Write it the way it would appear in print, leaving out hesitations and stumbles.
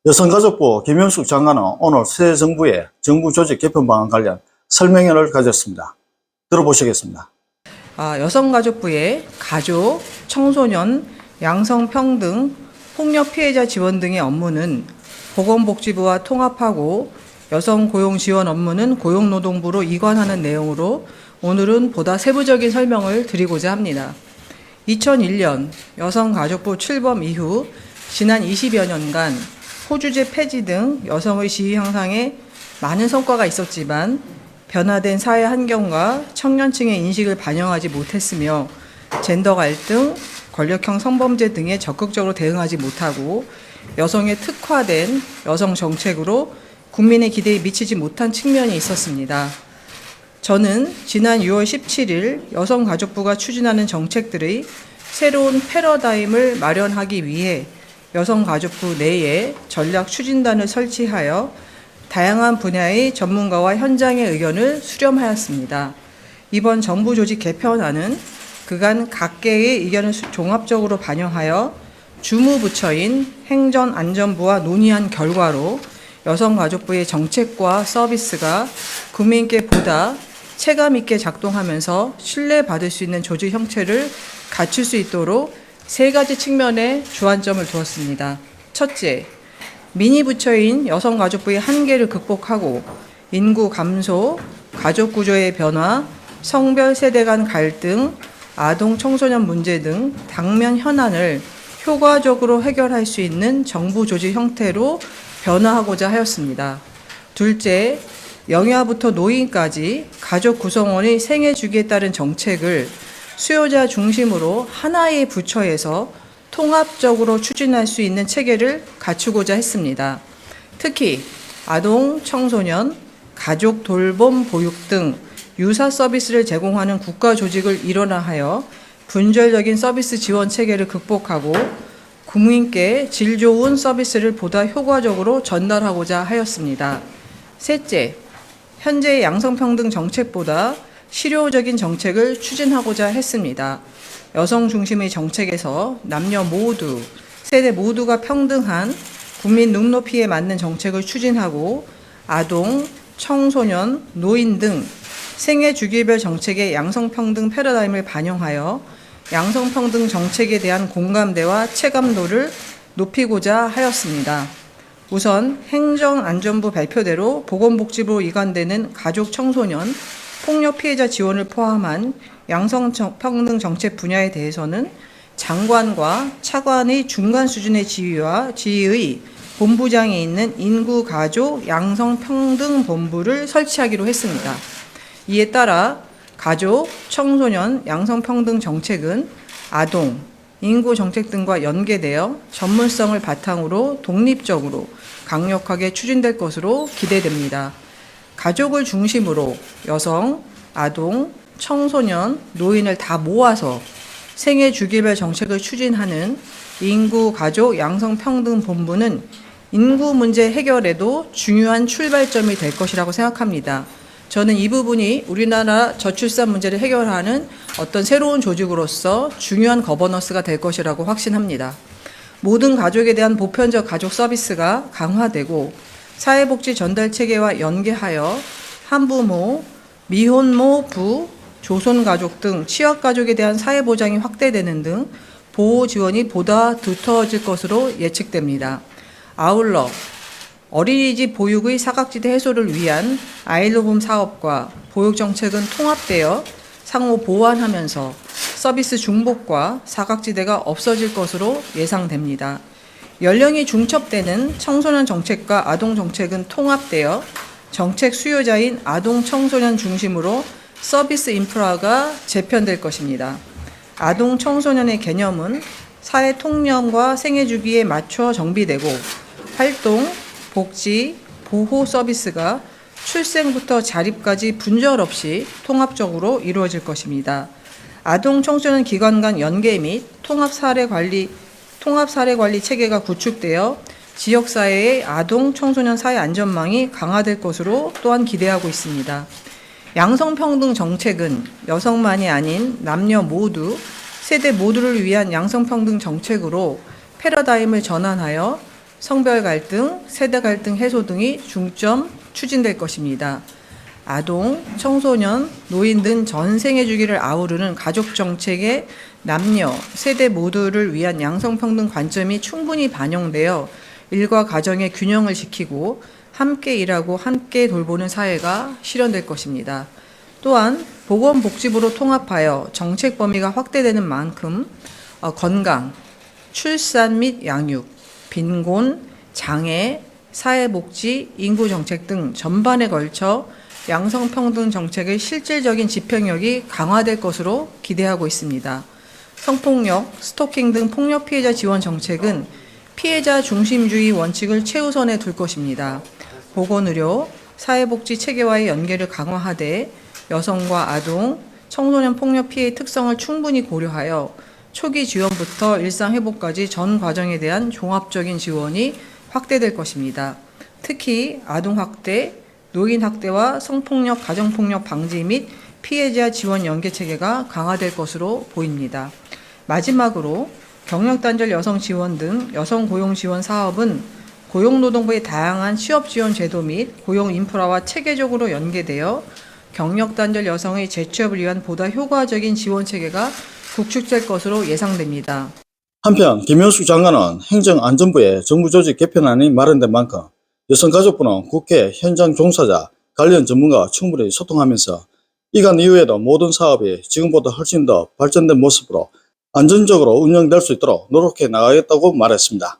여성가족부 김현숙 장관은 오늘 새 정부의 정부 조직 개편 방안 관련 설명회를 가졌습니다. 들어보시겠습니다. 여성가족부의 가족, 청소년, 양성평등, 폭력 피해자 지원 등의 업무는 보건복지부와 통합하고 여성 고용 지원 업무는 고용노동부로 이관하는 내용으로 오늘은 보다 세부적인 설명을 드리고자 합니다. 2001년 여성가족부 출범 이후 지난 20여 년간 호주제 폐지 등 여성의 지위 향상에 많은 성과가 있었지만 변화된 사회 환경과 청년층의 인식을 반영하지 못했으며 젠더 갈등, 권력형 성범죄 등에 적극적으로 대응하지 못하고 여성에 특화된 여성 정책으로 국민의 기대에 미치지 못한 측면이 있었습니다. 저는 지난 6월 17일 여성가족부가 추진하는 정책들의 새로운 패러다임을 마련하기 위해 여성가족부 내에 전략 추진단을 설치하여 다양한 분야의 전문가와 현장의 의견을 수렴하였습니다. 이번 정부 조직 개편안은 그간 각계의 의견을 종합적으로 반영하여 주무부처인 행정안전부와 논의한 결과로 여성가족부의 정책과 서비스가 국민께 보다 체감 있게 작동하면서 신뢰받을 수 있는 조직 형태를 갖출 수 있도록 세 가지 측면에 주안점을 두었습니다. 첫째, 미니 부처인 여성가족부의 한계를 극복하고 인구 감소, 가족 구조의 변화, 성별 세대 간 갈등, 아동 청소년 문제 등 당면 현안을 효과적으로 해결할 수 있는 정부 조직 형태로 변화하고자 하였습니다. 둘째, 영유아부터 노인까지 가족 구성원의 생애 주기에 따른 정책을 수요자 중심으로 하나의 부처에서 통합적으로 추진할 수 있는 체계를 갖추고자 했습니다. 특히 아동, 청소년, 가족 돌봄, 보육 등 유사 서비스를 제공하는 국가 조직을 일원화하여 분절적인 서비스 지원 체계를 극복하고 국민께 질 좋은 서비스를 보다 효과적으로 전달하고자 하였습니다. 셋째, 현재의 양성평등 정책보다 실효적인 정책을 추진하고자 했습니다. 여성 중심의 정책에서 남녀 모두, 세대 모두가 평등한 국민 눈높이에 맞는 정책을 추진하고 아동, 청소년, 노인 등 생애 주기별 정책의 양성평등 패러다임을 반영하여 양성평등 정책에 대한 공감대와 체감도를 높이고자 하였습니다. 우선 행정안전부 발표대로 보건복지부로 이관되는 가족, 청소년, 폭력 피해자 지원을 포함한 양성평등 정책 분야에 대해서는 장관과 차관의 중간 수준의 지위의 본부장이 있는 인구가족 양성평등본부를 설치하기로 했습니다. 이에 따라 가족, 청소년 양성평등 정책은 아동, 인구 정책 등과 연계되어 전문성을 바탕으로 독립적으로 강력하게 추진될 것으로 기대됩니다. 가족을 중심으로 여성, 아동, 청소년, 노인을 다 모아서 생애 주기별 정책을 추진하는 인구가족 양성평등본부는 인구 문제 해결에도 중요한 출발점이 될 것이라고 생각합니다. 저는 이 부분이 우리나라 저출산 문제를 해결하는 어떤 새로운 조직으로서 중요한 거버넌스가 될 것이라고 확신합니다. 모든 가족에 대한 보편적 가족 서비스가 강화되고 사회복지 전달 체계와 연계하여 한부모, 미혼모 부, 조손가족 등 취약가족에 대한 사회보장이 확대되는 등 보호 지원이 보다 두터워질 것으로 예측됩니다. 아울러 어린이집 보육의 사각지대 해소를 위한 아이러브 사업과 보육정책은 통합되어 상호 보완하면서 서비스 중복과 사각지대가 없어질 것으로 예상됩니다. 연령이 중첩되는 청소년 정책과 아동 정책은 통합되어 정책 수요자인 아동 청소년 중심으로 서비스 인프라가 재편될 것입니다. 아동 청소년의 개념은 사회 통념과 생애 주기에 맞춰 정비되고 활동, 복지, 보호 서비스가 출생부터 자립까지 분절 없이 통합적으로 이루어질 것입니다. 아동 청소년 기관 간 연계 및 통합 사례 관리 체계가 구축되어 지역사회의 아동 청소년 사회 안전망이 강화될 것으로 또한 기대하고 있습니다. 양성평등 정책은 여성만이 아닌 남녀 모두, 세대 모두를 위한 양성평등 정책으로 패러다임을 전환하여 성별 갈등, 세대 갈등 해소 등이 중점 추진될 것입니다. 아동, 청소년, 노인 등 전생애 주기를 아우르는 가족 정책의 남녀, 세대 모두를 위한 양성평등 관점이 충분히 반영되어 일과 가정의 균형을 지키고 함께 일하고 함께 돌보는 사회가 실현될 것입니다. 또한 보건복지부로 통합하여 정책 범위가 확대되는 만큼 건강, 출산 및 양육, 빈곤, 장애, 사회복지, 인구정책 등 전반에 걸쳐 양성평등 정책의 실질적인 집행력이 강화될 것으로 기대하고 있습니다. 성폭력, 스토킹 등 폭력 피해자 지원 정책은 피해자 중심주의 원칙을 최우선에 둘 것입니다. 보건의료, 사회복지 체계와의 연계를 강화하되 여성과 아동, 청소년 폭력 피해의 특성을 충분히 고려하여 초기 지원부터 일상 회복까지 전 과정에 대한 종합적인 지원이 확대될 것입니다. 특히 아동 학대, 노인 학대와 성폭력, 가정폭력 방지 및 피해자 지원 연계 체계가 강화될 것으로 보입니다. 마지막으로 경력단절 여성 지원 등 여성 고용 지원 사업은 고용노동부의 다양한 취업 지원 제도 및 고용 인프라와 체계적으로 연계되어 경력단절 여성의 재취업을 위한 보다 효과적인 지원 체계가 구축될 것으로 예상됩니다. 한편 김현숙 장관은 행정안전부에 정부조직 개편안이 마련된 만큼 여성가족부는 국회 현장 종사자, 관련 전문가와 충분히 소통하면서 이간 이후에도 모든 사업이 지금보다 훨씬 더 발전된 모습으로 안전적으로 운영될 수 있도록 노력해 나가겠다고 말했습니다.